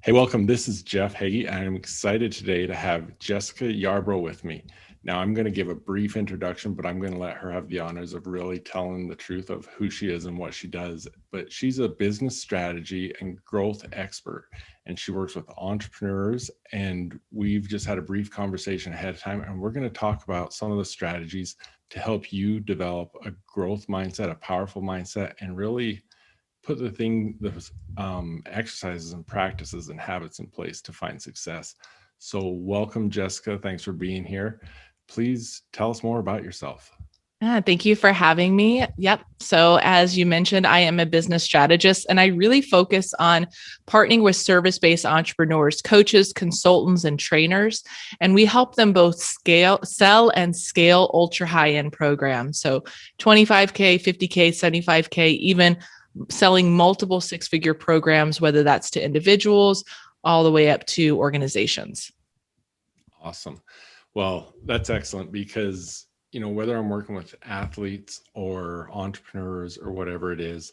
Hey, welcome. This is Jeff Heggie, and I'm excited today to have Jessica Yarbrough with me. Now, I'm going to give a brief introduction, but I'm going to let her have the honors of really telling the truth of who she is and what she does. But she's a business strategy and growth expert, and she works with entrepreneurs. And we've just had a brief conversation ahead of time, and we're going to talk about some of the strategies to help you develop a growth mindset, a powerful mindset, and really put the exercises and practices and habits in place to find success. So welcome, Jessica. Thanks for being here. Please tell us more about yourself. Thank you for having me. Yep. So as you mentioned, I am a business strategist and I really focus on partnering with service-based entrepreneurs, coaches, consultants, and trainers. And we help them both sell and scale ultra high-end programs. So 25K, 50K, 75K, even selling multiple six-figure programs, whether that's to individuals all the way up to organizations. Awesome. Well, that's excellent because, whether I'm working with athletes or entrepreneurs or whatever it is,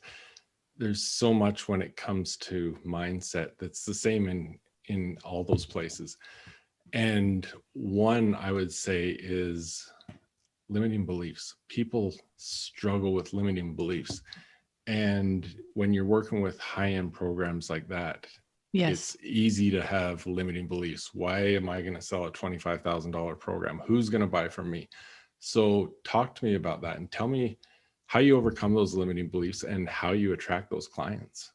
there's so much when it comes to mindset that's the same in all those places. And one I would say is limiting beliefs. People struggle with limiting beliefs. And when you're working with high-end programs like that, Yes. it's easy to have limiting beliefs. Why am I going to sell a $25,000 program? Who's going to buy from me? So talk to me about that and tell me how you overcome those limiting beliefs and how you attract those clients.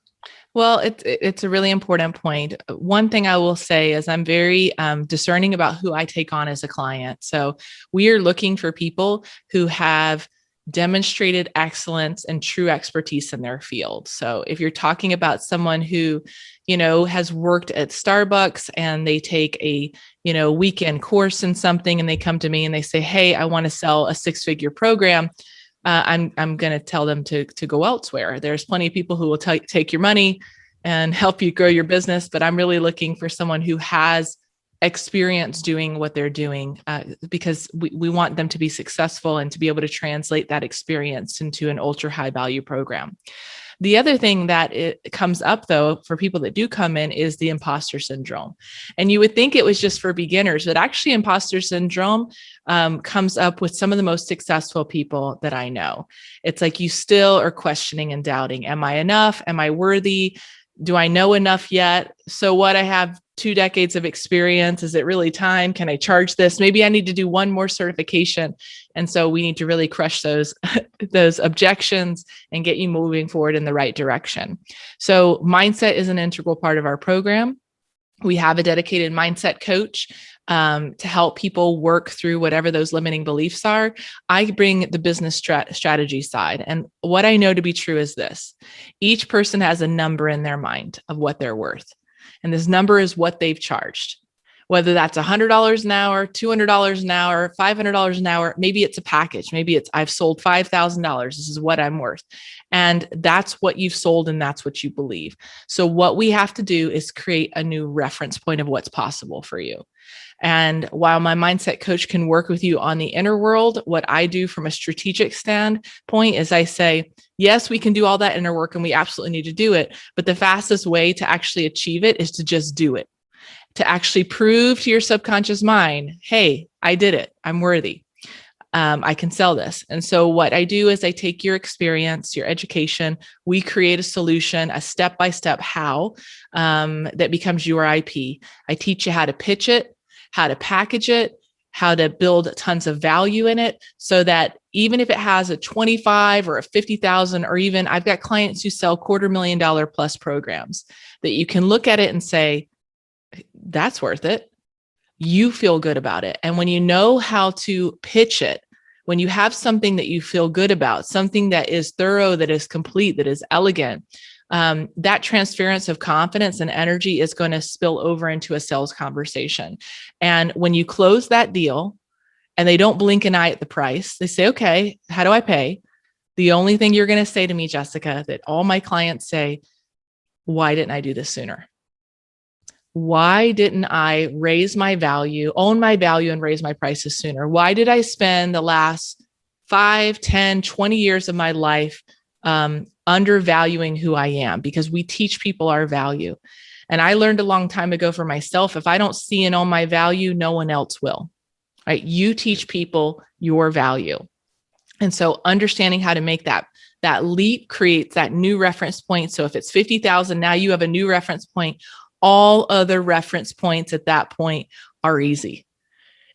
Well, it's a really important point. One thing I will say is I'm very discerning about who I take on as a client. So we are looking for people who have demonstrated excellence and true expertise in their field. So if you're talking about someone who, has worked at Starbucks and they take a, weekend course in something and they come to me and they say, hey, I want to sell a six-figure program. I'm going to tell them to go elsewhere. There's plenty of people who will take your money and help you grow your business, but I'm really looking for someone who has experience doing what they're doing because we want them to be successful and to be able to translate that experience into an ultra high value program. The other thing that it comes up though for people that do come in is the imposter syndrome. And you would think it was just for beginners, but actually imposter syndrome comes up with some of the most successful people that I know. It's like you still are questioning and doubting. Am I enough? Am I worthy? Do I know enough yet? So what? I have 2 decades of experience. Is it really time? Can I charge this? Maybe I need to do one more certification. And so we need to really crush those objections and get you moving forward in the right direction. So mindset is an integral part of our program. We have a dedicated mindset coach to help people work through whatever those limiting beliefs are. I bring the business strategy side. And what I know to be true is this: each person has a number in their mind of what they're worth. And this number is what they've charged, whether that's $100 an hour, $200 an hour, $500 an hour. Maybe it's a package. Maybe it's I've sold $5,000. This is what I'm worth. And that's what you've sold and that's what you believe. So what we have to do is create a new reference point of what's possible for you. And while my mindset coach can work with you on the inner world, what I do from a strategic standpoint is I say, yes, we can do all that inner work and we absolutely need to do it. But the fastest way to actually achieve it is to just do it, to actually prove to your subconscious mind, hey, I did it. I'm worthy. I can sell this. And so what I do is I take your experience, your education, we create a solution, a step-by-step how that becomes your IP. I teach you how to pitch it, how to package it, how to build tons of value in it so that even if it has a 25 or a 50,000, or even I've got clients who sell $250,000 plus programs that you can look at it and say, that's worth it. You feel good about it. And when you know how to pitch it, when you have something that you feel good about, something that is thorough, that is complete, that is elegant, that transference of confidence and energy is going to spill over into a sales conversation. And when you close that deal and they don't blink an eye at the price, they say, okay, how do I pay? The only thing you're going to say to me, Jessica, that all my clients say, why didn't I do this sooner? Why didn't I raise my value, own my value, and raise my prices sooner? Why did I spend the last 5, 10, 20 years of my life undervaluing who I am? Because we teach people our value. And I learned a long time ago for myself, if I don't see and own my value, no one else will. Right? You teach people your value. And so understanding how to make that leap creates that new reference point. So if it's 50,000, now you have a new reference point. All other reference points at that point are easy.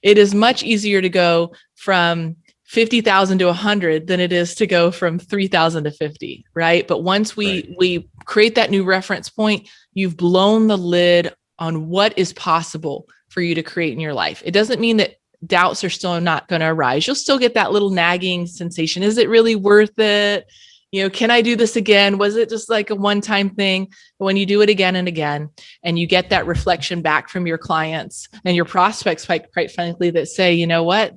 It is much easier to go from 50,000 to 100 than it is to go from 3,000 to 50, right? But once we create that new reference point, you've blown the lid on what is possible for you to create in your life. It doesn't mean that doubts are still not going to arise. You'll still get that little nagging sensation. Is it really worth it? Can I do this again? Was it just like a one-time thing? But when you do it again and again, and you get that reflection back from your clients and your prospects, quite frankly, that say, you know what,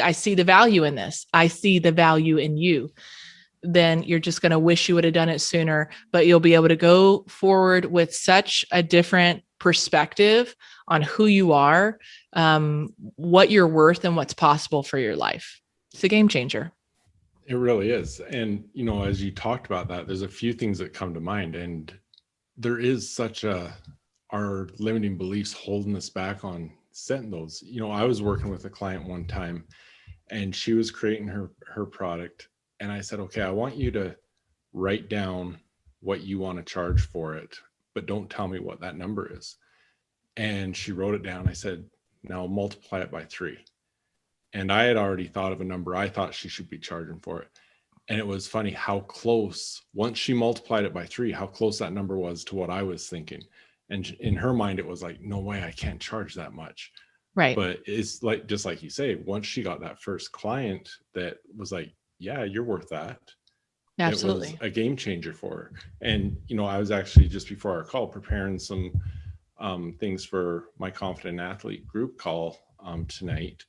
I see the value in this. I see the value in you. Then you're just going to wish you would have done it sooner, but you'll be able to go forward with such a different perspective on who you are, what you're worth, and what's possible for your life. It's a game changer. It really is. And, as you talked about that, there's a few things that come to mind. And there is our limiting beliefs holding us back on setting those. I was working with a client one time and she was creating her product. And I said, okay, I want you to write down what you want to charge for it, but don't tell me what that number is. And she wrote it down. I said, now multiply it by 3. And I had already thought of a number I thought she should be charging for it. And it was funny how close, once she multiplied it by 3, how close that number was to what I was thinking. And in her mind, it was like, no way, I can't charge that much. Right. But it's like, just like you say, once she got that first client that was like, yeah, you're worth that. Absolutely. It was a game changer for her. And, I was actually just before our call preparing some things for my Confident Athlete group call tonight.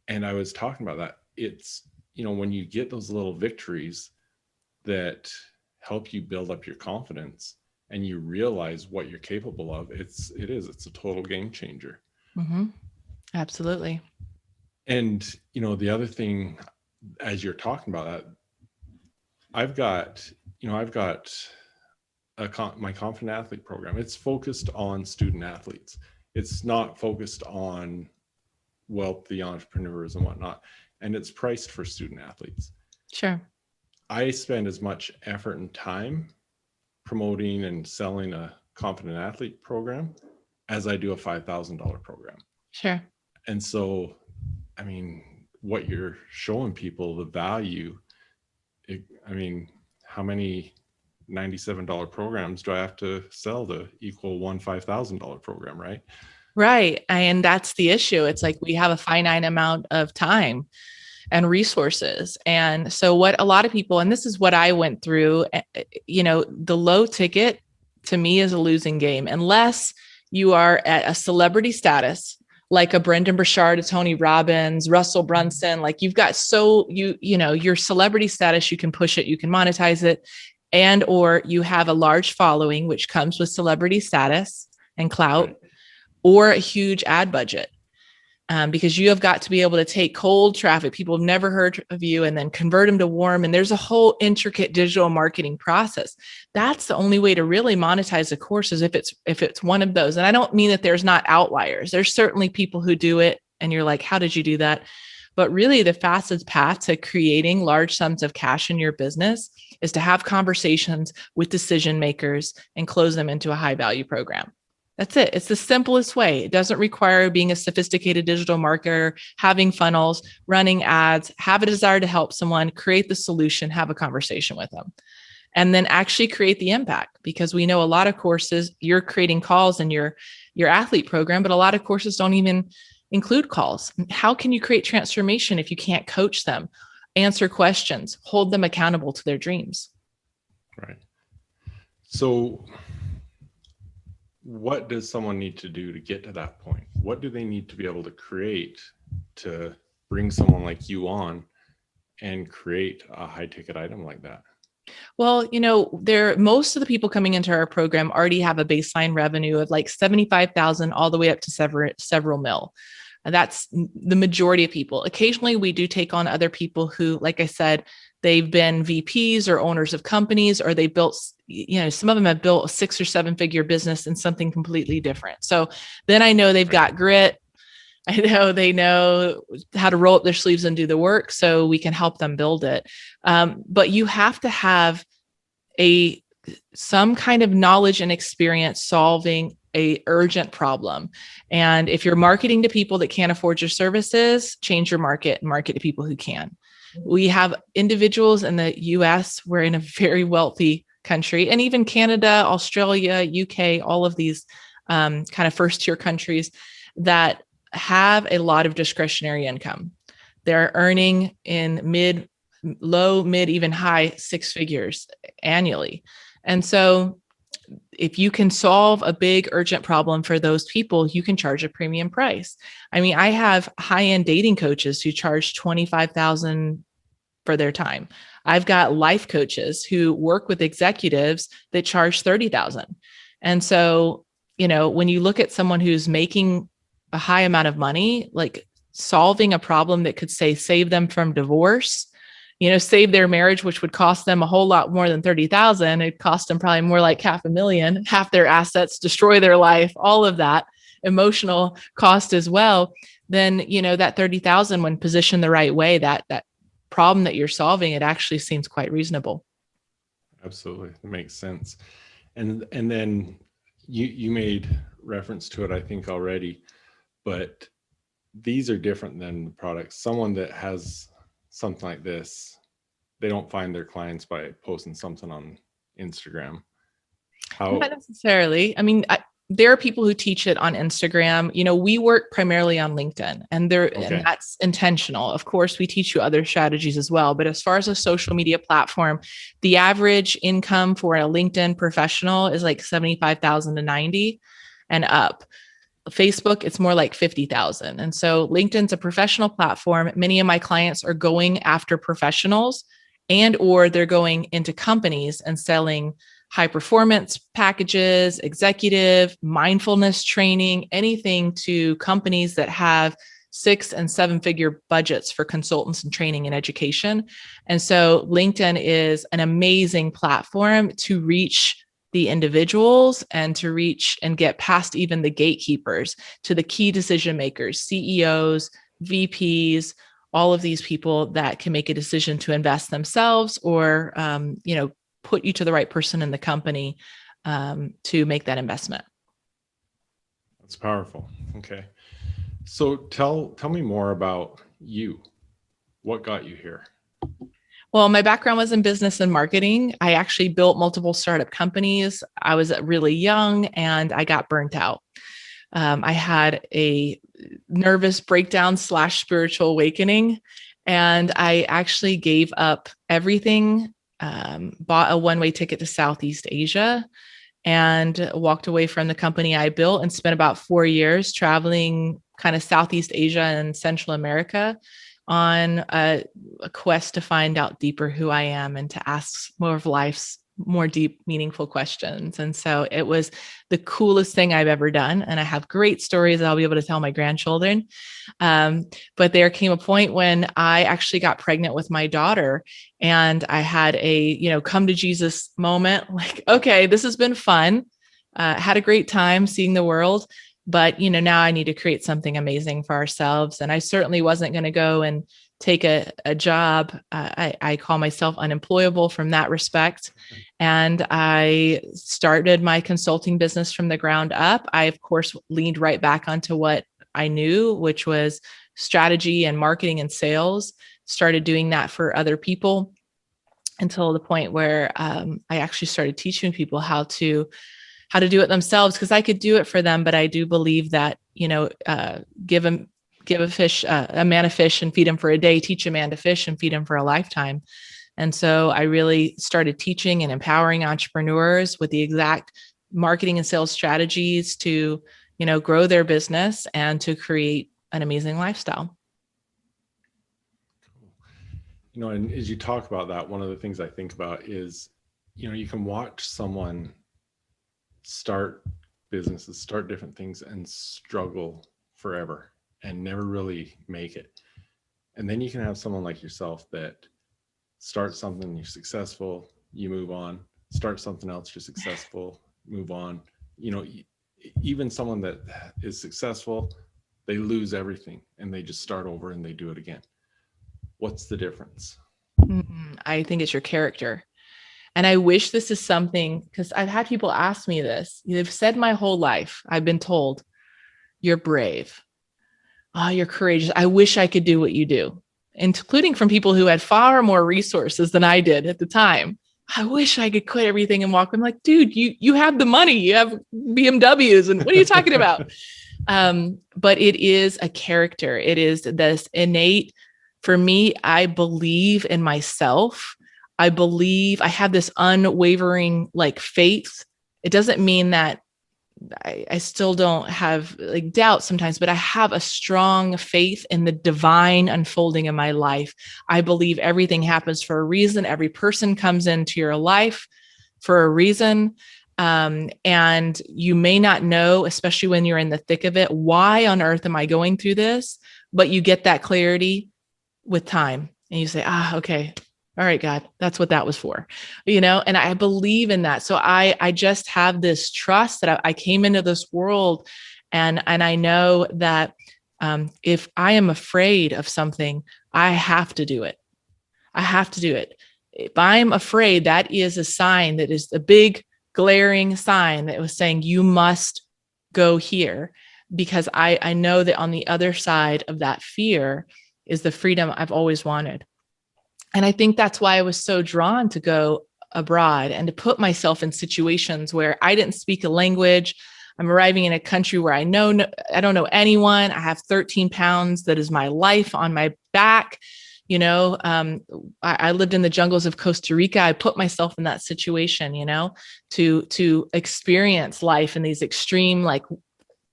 And I was talking about that. It's, when you get those little victories that help you build up your confidence and you realize what you're capable of, it's a total game changer. Mm-hmm. Absolutely. And, the other thing, as you're talking about that, I've got my Confident Athlete program. It's focused on student athletes. It's not focused on wealthy entrepreneurs and whatnot. And it's priced for student athletes. Sure. I spend as much effort and time promoting and selling a Confident Athlete program as I do a $5,000 program. Sure. And so, what you're showing people, the value, how many $97 programs do I have to sell to equal one $5,000 program, right? Right. And that's the issue. It's like we have a finite amount of time and resources. And so what a lot of people, and this is what I went through, the low ticket to me is a losing game unless you are at a celebrity status, like a Brendan Burchard, a Tony Robbins, Russell Brunson. Like you've got your celebrity status, you can push it, you can monetize it, and or you have a large following, which comes with celebrity status and clout. Right. Or a huge ad budget, because you have got to be able to take cold traffic, people have never heard of you, and then convert them to warm. And there's a whole intricate digital marketing process. That's the only way to really monetize a course, is if it's one of those. And I don't mean that there's not outliers. There's certainly people who do it and you're like, how did you do that? But really the fastest path to creating large sums of cash in your business is to have conversations with decision makers and close them into a high value program. That's it. It's the simplest way. It doesn't require being a sophisticated digital marketer, having funnels, running ads, have a desire to help someone, create the solution, have a conversation with them, and then actually create the impact. Because we know a lot of courses, you're creating calls in your athlete program, but a lot of courses don't even include calls. How can you create transformation if you can't coach them, answer questions, hold them accountable to their dreams? Right. So what does someone need to do to get to that point? What do they need to be able to create to bring someone like you on and create a high ticket item like that? Well, most of the people coming into our program already have a baseline revenue of like 75,000 all the way up to several mil. That's the majority of people. Occasionally we do take on other people who, like I said, they've been VPs or owners of companies, or they built, some of them have built a 6 or 7 figure business in something completely different. So then I know they've got grit. I know they know how to roll up their sleeves and do the work, so we can help them build it. But you have to have some kind of knowledge and experience solving a urgent problem. And if you're marketing to people that can't afford your services, change your market and market to people who can. We have individuals in the US, we're in a very wealthy country, and even Canada, Australia, UK, all of these kind of first tier countries that have a lot of discretionary income. They're earning in low, mid, even high 6 figures annually. And so if you can solve a big urgent problem for those people, you can charge a premium price. I mean, I have high-end dating coaches who charge $25,000 for their time. I've got life coaches who work with executives that charge $30,000. And so, when you look at someone who's making a high amount of money, like solving a problem that could save them from divorce, save their marriage, which would cost them a whole lot more than 30,000. It'd cost them probably more like $500,000, half their assets, destroy their life, all of that emotional cost as well. Then, that 30,000, when positioned the right way, that problem that you're solving, it actually seems quite reasonable. Absolutely. That makes sense. And then you made reference to it, I think, already, but these are different than the products. Someone that has something like this, they don't find their clients by posting something on Instagram. Not necessarily. I mean, there are people who teach it on Instagram. We work primarily on LinkedIn, and that's intentional. Of course, we teach you other strategies as well. But as far as a social media platform, the average income for a LinkedIn professional is like 75,000 to 90 and up. Facebook, it's more like 50,000. And so LinkedIn's a professional platform. Many of my clients are going after professionals, or they're going into companies and selling high performance packages, executive mindfulness training, anything to companies that have 6 and 7 figure budgets for consultants and training and education. And so LinkedIn is an amazing platform to reach the individuals and to reach and get past even the gatekeepers to the key decision makers, CEOs, VPs, all of these people that can make a decision to invest themselves or, put you to the right person in the company to make that investment. That's powerful. Okay. So tell me more about you. What got you here? Well, my background was in business and marketing. I actually built multiple startup companies. I was really young and I got burnt out. I had a nervous breakdown / spiritual awakening, and I actually gave up everything, bought a one-way ticket to Southeast Asia, and walked away from the company I built and spent about 4 years traveling kind of Southeast Asia and Central America on a quest to find out deeper who I am and to ask more of life's more deep, meaningful questions. And so it was the coolest thing I've ever done. And I have great stories that I'll be able to tell my grandchildren. But there came a point when I actually got pregnant with my daughter, and I had a, come to Jesus moment, like, okay, this has been fun. Had a great time seeing the world. But, now I need to create something amazing for ourselves. And I certainly wasn't going to go and take a job. I call myself unemployable from that respect. And I started my consulting business from the ground up. I, of course, leaned right back onto what I knew, which was strategy and marketing and sales. Started doing that for other people until the point where I actually started teaching people how to do it themselves, because I could do it for them. But I do believe that, give a man a fish and feed him for a day, teach a man to fish and feed him for a lifetime. And so I really started teaching and empowering entrepreneurs with the exact marketing and sales strategies to, grow their business and to create an amazing lifestyle. And as you talk about that, one of the things I think about is, you can watch someone start businesses, start different things, and struggle forever and never really make it. And then you can have someone like yourself that Start something, you're successful, you move on. Start something else, you're successful, move on. You know, even someone that is successful, they lose everything and they just start over and they do it again. What's the difference? I think it's your character. And I wish this is something, because I've had people ask me this. They've said my whole life, I've been told, you're brave. Oh, you're courageous. I wish I could do what you do, including from people who had far more resources than I did at the time. I wish I could quit everything and walk. I'm like, dude, you have the money, you have BMWs, and what are you talking about? But it is a character. It is this innate. For me, I believe in myself. I believe I have this unwavering like faith. It doesn't mean that I still don't have like doubt sometimes, but I have a strong faith in the divine unfolding of my life. I believe everything happens for a reason. Every person comes into your life for a reason. And you may not know, especially when you're in the thick of it, why on earth am I going through this? But you get that clarity with time and you say, okay. All right, God, that's what that was for, and I believe in that. So I just have this trust that I came into this world and I know that if I am afraid of something, I have to do it. I have to do it. If I'm afraid, that is a sign, that is a big glaring sign that was saying you must go here, because I know that on the other side of that fear is the freedom I've always wanted. And I think that's why I was so drawn to go abroad and to put myself in situations where I didn't speak a language. I'm arriving in a country where I don't know anyone. I have 13 pounds. That is my life on my back. I lived in the jungles of Costa Rica. I put myself in that situation, to experience life in these extreme like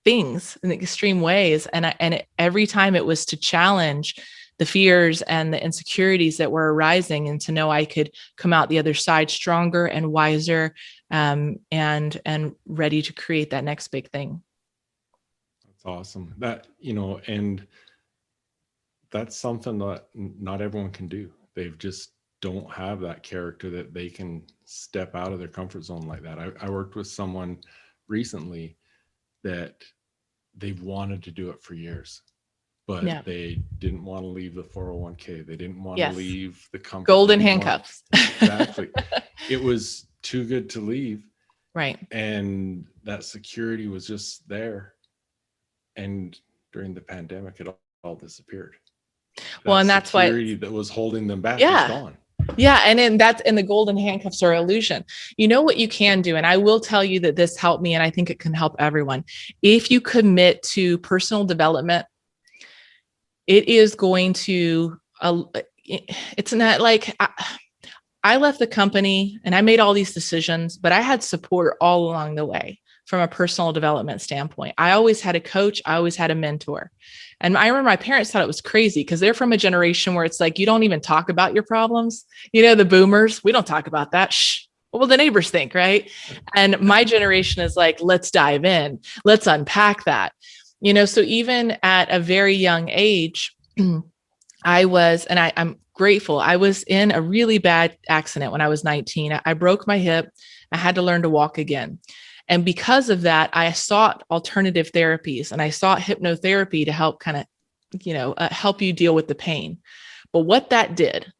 things in extreme ways. And every time it was to challenge the fears and the insecurities that were arising, and to know I could come out the other side stronger and wiser, and ready to create that next big thing. That's awesome. And that's something that not everyone can do. They've just don't have that character that they can step out of their comfort zone like that. I worked with someone recently that they've wanted to do it for years, but they didn't want to leave the 401k. They didn't want to leave the comfort. Golden handcuffs. Exactly. It was too good to leave. Right. And that security was just there. And during the pandemic, it all disappeared. And that's why security that was holding them back is gone. Yeah. And the golden handcuffs are illusion. You know what you can do? And I will tell you that this helped me, and I think it can help everyone. If you commit to personal development, it is going to, it's not like I left the company and I made all these decisions, but I had support all along the way from a personal development standpoint. I always had a coach. I always had a mentor. And I remember my parents thought it was crazy because they're from a generation where it's like, you don't even talk about your problems. The boomers, we don't talk about that. Shh. What will the neighbors think, right? And my generation is like, let's dive in. Let's unpack that. So even at a very young age, I'm grateful. I was in a really bad accident when I was 19. I broke my hip. I had to learn to walk again. And because of that, I sought alternative therapies and I sought hypnotherapy to help kind of, help you deal with the pain. But what that did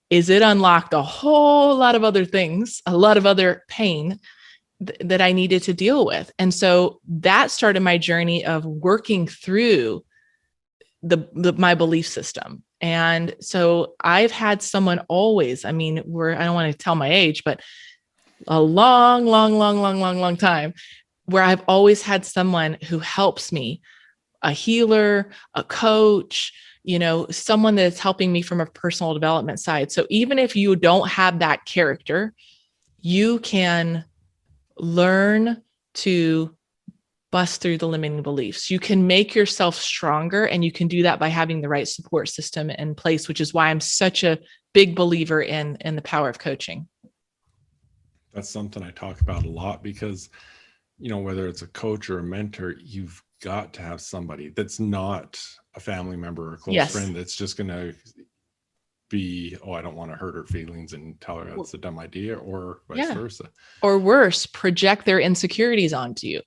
is it unlocked a whole lot of other things, a lot of other pain that I needed to deal with. And so that started my journey of working through my belief system. And so I've had someone always, I don't want to tell my age, but a long time where I've always had someone who helps me, a healer, a coach, someone that's helping me from a personal development side. So even if you don't have that character, you can learn to bust through the limiting beliefs. You can make yourself stronger, and you can do that by having the right support system in place, which is why I'm such a big believer in the power of coaching. That's something I talk about a lot because, whether it's a coach or a mentor, you've got to have somebody that's not a family member or a close friend that's just going to be, oh, I don't want to hurt her feelings and tell her that's a dumb idea, or vice Yeah. versa. Or worse, project their insecurities onto you.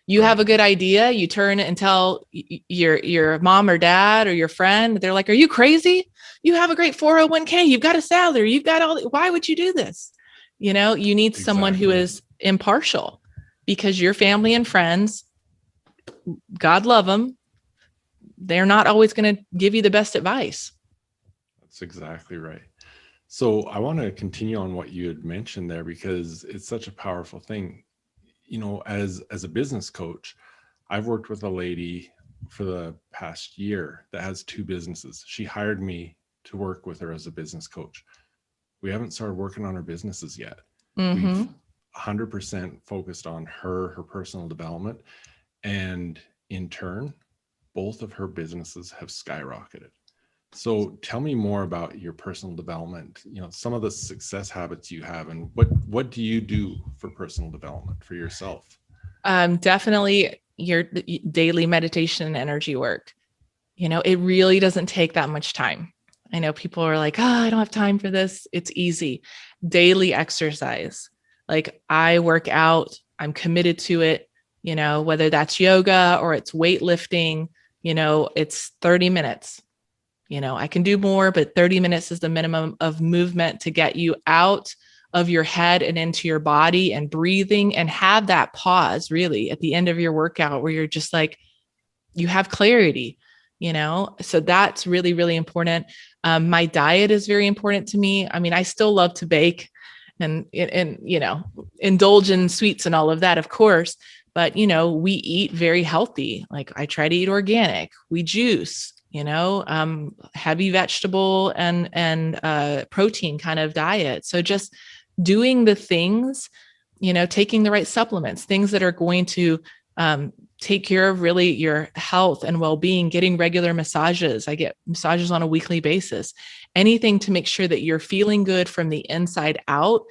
You have Right. a good idea, you turn and tell your mom or dad or your friend, they're like, are you crazy? You have a great 401k, you've got a salary, you've got why would you do this? You know, you need someone who Exactly. is impartial, because your family and friends, God love them, they're not always going to give you the best advice. That's exactly right. So I want to continue on what you had mentioned there, because it's such a powerful thing. As a business coach, I've worked with a lady for the past year that has 2 businesses. She hired me to work with her as a business coach. We haven't started working on our businesses yet. We've Mm-hmm. 100% focused on her personal development. And in turn, both of her businesses have skyrocketed. So tell me more about your personal development, some of the success habits you have, and what do you do for personal development for yourself? Definitely your daily meditation and energy work. It really doesn't take that much time. I know people are like, oh, I don't have time for this. It's easy. Daily exercise. Like, I work out, I'm committed to it, whether that's yoga or it's weightlifting, it's 30 minutes. I can do more, but 30 minutes is the minimum of movement to get you out of your head and into your body and breathing, and have that pause really at the end of your workout where you're just like, you have clarity, so that's really, really important. My diet is very important to me. I mean, I still love to bake and indulge in sweets and all of that, of course, but we eat very healthy. Like, I try to eat organic, we juice, heavy vegetable and protein kind of diet. So just doing the things, taking the right supplements, things that are going to take care of really your health and well-being, getting regular massages. I get massages on a weekly basis, anything to make sure that you're feeling good from the inside out.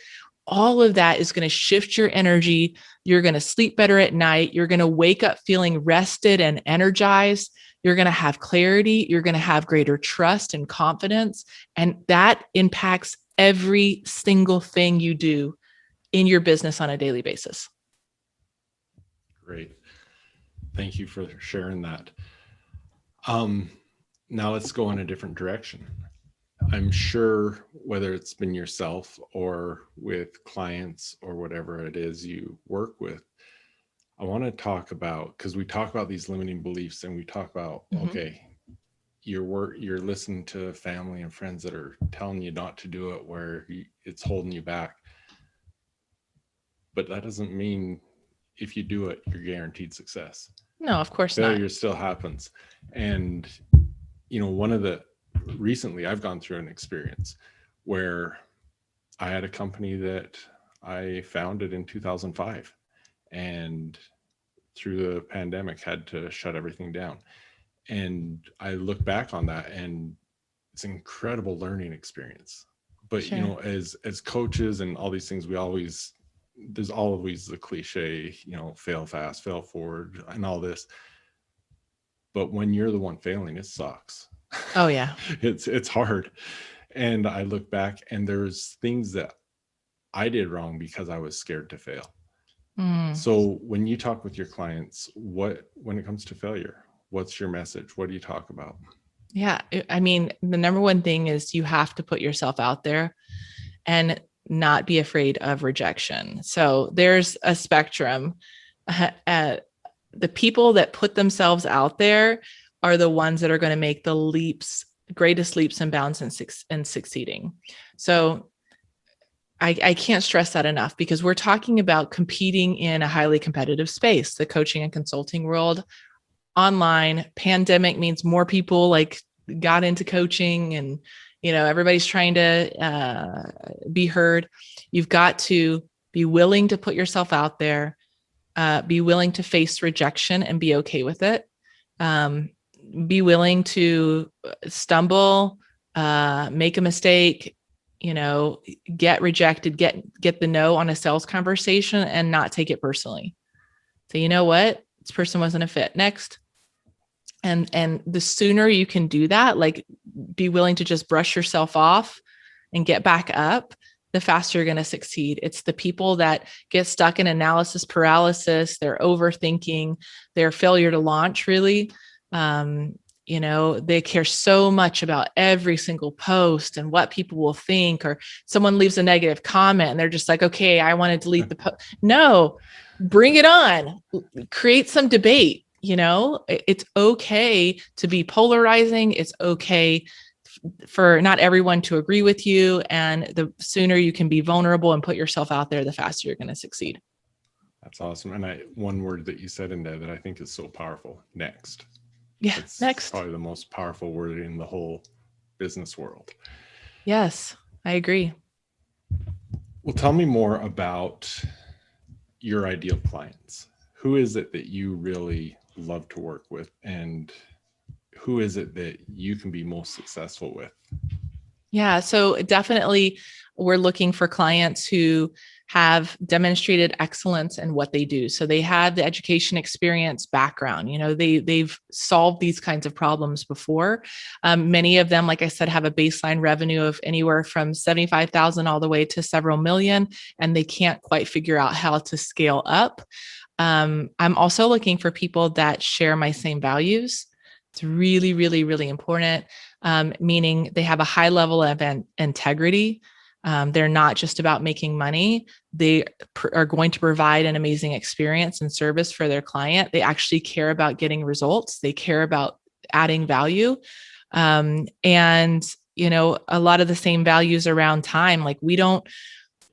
All of that is going to shift your energy. You're going to sleep better at night. You're going to wake up feeling rested and energized. You're going to have clarity. You're going to have greater trust and confidence. And that impacts every single thing you do in your business on a daily basis. Great. Thank you for sharing that. Now let's go in a different direction. I'm sure whether it's been yourself or with clients or whatever it is you work with, I want to talk about, because we talk about these limiting beliefs and we talk about, okay, you're listening to family and friends that are telling you not to do it, where it's holding you back. But that doesn't mean if you do it, you're guaranteed success. No, of course Failure not. still happens. And, recently I've gone through an experience where I had a company that I founded in 2005, and through the pandemic had to shut everything down. And I look back on that, and it's an incredible learning experience. But Sure. as coaches and all these things, there's always the cliche, fail fast, fail forward, and all this. But when you're the one failing, it sucks. Oh, yeah. It's hard. And I look back, and there's things that I did wrong because I was scared to fail. So when you talk with your clients, when it comes to failure, what's your message? What do you talk about? Yeah. I mean, the number one thing is you have to put yourself out there and not be afraid of rejection. So there's a spectrum. The people that put themselves out there are the ones that are going to make the greatest leaps and bounds in succeeding. So I can't stress that enough, because we're talking about competing in a highly competitive space, the coaching and consulting world. Online pandemic means more people got into coaching, and everybody's trying to be heard. You've got to be willing to put yourself out there, be willing to face rejection and be okay with it. Be willing to stumble, make a mistake, get rejected, get the no on a sales conversation, and not take it personally. So, you know what? This person wasn't a fit. Next. And the sooner you can do that, like be willing to just brush yourself off and get back up, the faster you're going to succeed. It's the people that get stuck in analysis paralysis, their overthinking, their failure to launch really. They care so much about every single post and what people will think, or someone leaves a negative comment and they're just like, okay, I want to delete the post. No, bring it on, create some debate. It's okay to be polarizing. It's okay for not everyone to agree with you. And the sooner you can be vulnerable and put yourself out there, the faster you're going to succeed. That's awesome. And one word that you said in there that I think is so powerful, next. Yeah. It's next. Probably the most powerful word in the whole business world. Yes, I agree. Well, tell me more about your ideal clients. Who is it that you really love to work with, and who is it that you can be most successful with? Yeah, so definitely we're looking for clients who have demonstrated excellence in what they do. So they have the education experience background. They've solved these kinds of problems before. Many of them, like I said, have a baseline revenue of anywhere from 75,000 all the way to several million, and they can't quite figure out how to scale up. I'm also looking for people that share my same values. It's really, really, really important, meaning they have a high level of integrity. They're not just about making money. They are going to provide an amazing experience and service for their client. They actually care about getting results. They care about adding value. And, a lot of the same values around time. Like, we don't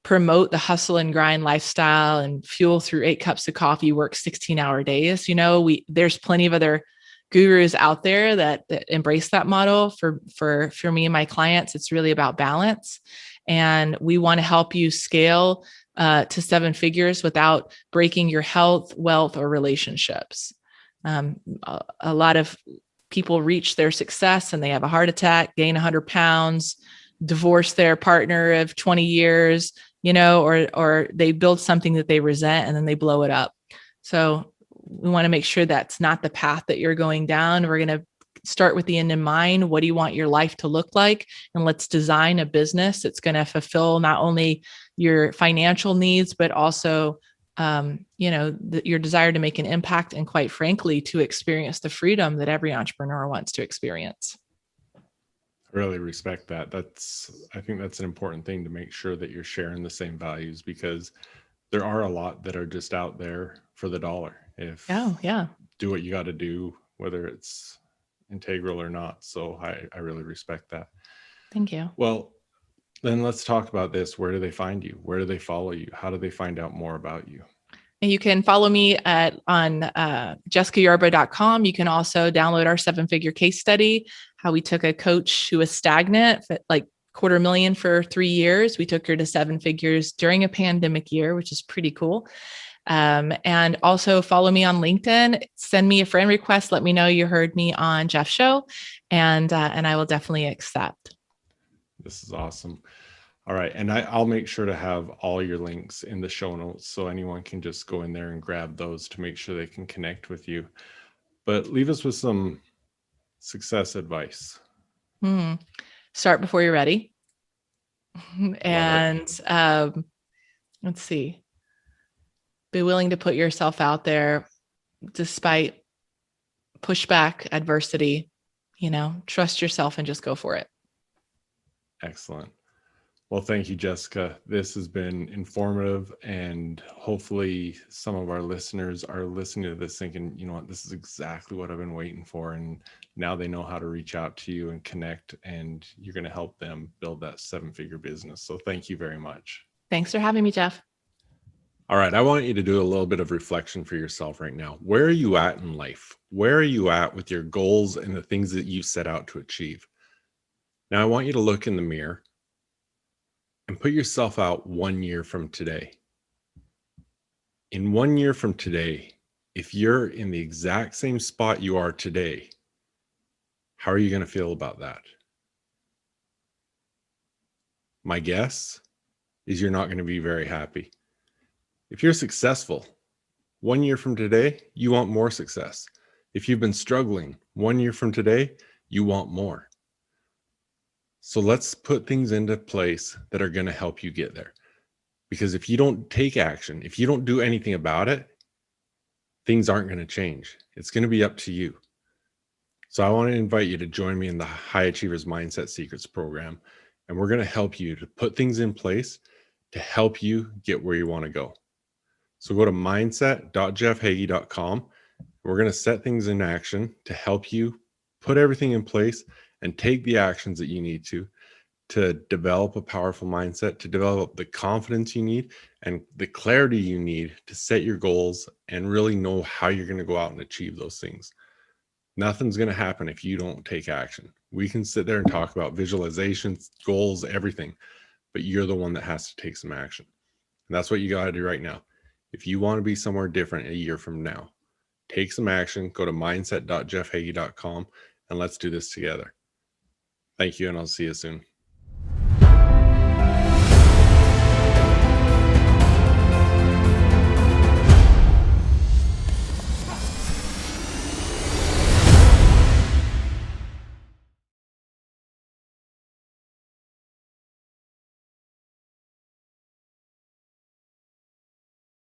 promote the hustle and grind lifestyle and fuel through 8 cups of coffee, work 16-hour days. There's plenty of other gurus out there that embrace that model. For me and my clients, it's really about balance. And we want to help you scale to 7 figures without breaking your health, wealth, or relationships. A lot of people reach their success and they have a heart attack, gain 100 pounds, divorce their partner of 20 years, or they build something that they resent and then they blow it up. So we want to make sure that's not the path that you're going down. We're going to start with the end in mind. What do you want your life to look like? And let's design a business that's going to fulfill not only your financial needs, but also, your desire to make an impact, and quite frankly, to experience the freedom that every entrepreneur wants to experience. I really respect that. I think that's an important thing, to make sure that you're sharing the same values, because there are a lot that are just out there for the dollar. Do what you got to do, whether it's integral or not. So I really respect that. Thank you. Well, then let's talk about this. Where do they find you? Where do they follow you? How do they find out more about you? And you can follow me on jessicayarbrough.com. You can also download our 7-figure case study, how we took a coach who was stagnant, like $250,000 for 3 years. We took her to 7 figures during a pandemic year, which is pretty cool. And also follow me on LinkedIn, send me a friend request. Let me know you heard me on Jeff's show, and I will definitely accept. This is awesome. All right. And I'll make sure to have all your links in the show notes, so anyone can just go in there and grab those to make sure they can connect with you. But leave us with some success advice. Start before you're ready. And let's see. Be willing to put yourself out there despite pushback, adversity. Trust yourself and just go for it. Excellent. Well, thank you, Jessica. This has been informative, and hopefully some of our listeners are listening to this thinking, you know what, this is exactly what I've been waiting for. And now they know how to reach out to you and connect, and you're going to help them build that 7-figure business. So thank you very much. Thanks for having me, Jeff. All right. I want you to do a little bit of reflection for yourself right now. Where are you at in life? Where are you at with your goals and the things that you set out to achieve? Now, I want you to look in the mirror and put yourself out 1 year from today. In 1 year from today, if you're in the exact same spot you are today, how are you going to feel about that? My guess is you're not going to be very happy. If you're successful, 1 year from today, you want more success. If you've been struggling, 1 year from today, you want more. So let's put things into place that are going to help you get there. Because if you don't take action, if you don't do anything about it, things aren't going to change. It's going to be up to you. So I want to invite you to join me in the High Achievers Mindset Secrets program. And we're going to help you to put things in place to help you get where you want to go. So go to mindset.jeffhagee.com. We're going to set things in action to help you put everything in place and take the actions that you need to develop a powerful mindset, to develop the confidence you need and the clarity you need to set your goals and really know how you're going to go out and achieve those things. Nothing's going to happen if you don't take action. We can sit there and talk about visualizations, goals, everything, but you're the one that has to take some action. And that's what you got to do right now. If you want to be somewhere different a year from now, take some action, go to mindset.jeffhagee.com, and let's do this together. Thank you, and I'll see you soon.